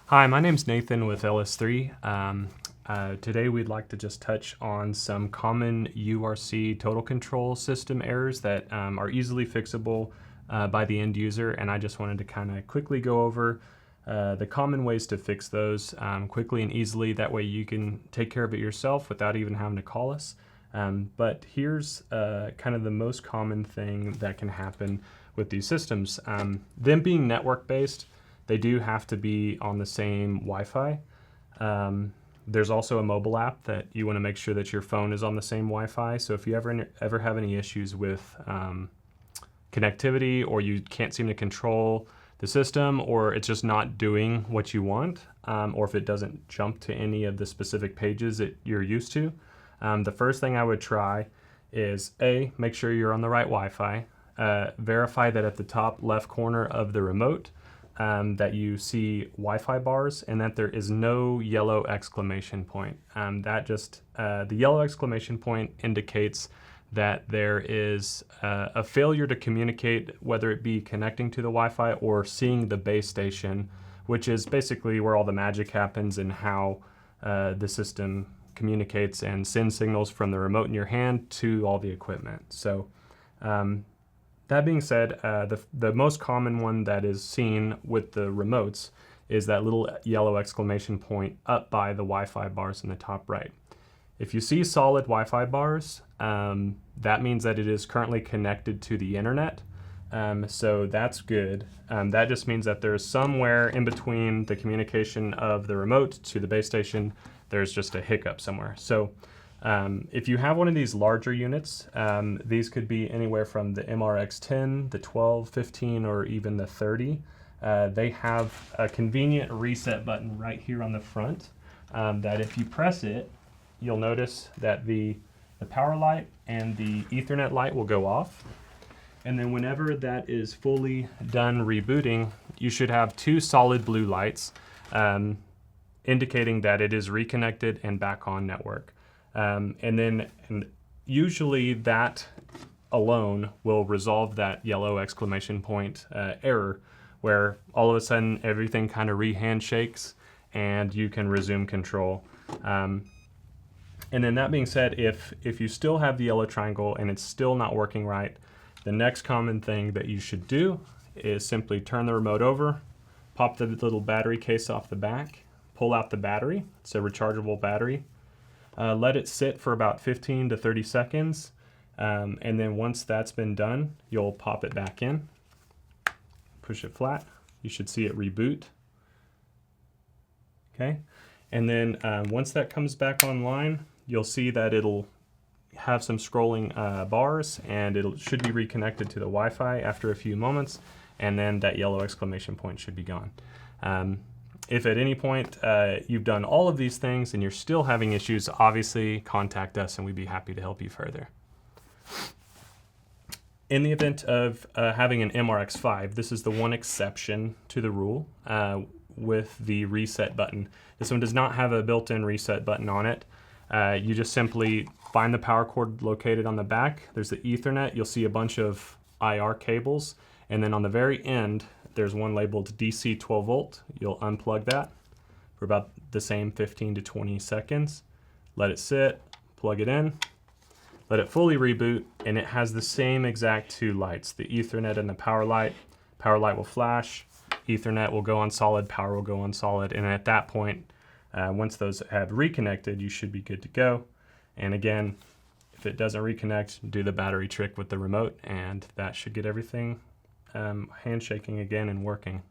Hi, my name's Nathan with LS3. Today we'd like to just touch on some common URC total control system errors that are easily fixable by the end user, and I just wanted to kind of quickly go over the common ways to fix those quickly and easily. That way you can take care of it yourself without even having to call us. But here's kind of the most common thing that can happen with these systems. Them being network-based, they do have to be on the same Wi-Fi. There's also a mobile app that you want to make sure that your phone is on the same Wi-Fi. So if you ever have any issues with connectivity, or you can't seem to control the system, or it's just not doing what you want, or if it doesn't jump to any of the specific pages that you're used to, the first thing I would try is make sure you're on the right Wi-Fi. Verify that at the top left corner of the remote that you see Wi-Fi bars and that there is no yellow exclamation point. The yellow exclamation point indicates that there is a failure to communicate, whether it be connecting to the Wi-Fi or seeing the base station, which is basically where all the magic happens and how the system communicates and sends signals from the remote in your hand to all the equipment. So that being said, the most common one that is seen with the remotes is that little yellow exclamation point up by the Wi-Fi bars in the top right. If you see solid Wi-Fi bars, that means that it is currently connected to the internet. So that's good. That just means that there's somewhere in between the communication of the remote to the base station, there's just a hiccup somewhere. So if you have one of these larger units, these could be anywhere from the MRX10, the 12, 15, or even the 30. They have a convenient reset button right here on the front that if you press it, you'll notice that the power light and the Ethernet light will go off. And then whenever that is fully done rebooting, you should have two solid blue lights indicating that it is reconnected and back on network. And usually that alone will resolve that yellow exclamation point error, where all of a sudden everything kind of re-handshakes and you can resume control. And then that being said, if you still have the yellow triangle and it's still not working right, the next common thing that you should do is simply turn the remote over, pop the little battery case off the back, pull out the battery. It's a rechargeable battery. Let it sit for about 15 to 30 seconds. And then once that's been done, you'll pop it back in, push it flat. You should see it reboot. Okay. And then once that comes back online, you'll see that it'll have some scrolling bars, and it should be reconnected to the Wi-Fi after a few moments. And then that yellow exclamation point should be gone. If at any point you've done all of these things and you're still having issues, obviously contact us and we'd be happy to help you further. In the event of having an MRX5, this is the one exception to the rule with the reset button. This one does not have a built-in reset button on it. You just simply find the power cord located on the back. There's the Ethernet. You'll see a bunch of IR cables. And then on the very end, there's one labeled DC 12 volt. You'll unplug that for about the same 15 to 20 seconds. Let it sit, plug it in, let it fully reboot, and it has the same exact two lights, the Ethernet and the power light. Power light will flash, Ethernet will go on solid, power will go on solid, and at that point, once those have reconnected, you should be good to go. And again, if it doesn't reconnect, do the battery trick with the remote, and that should get everything handshaking again and working.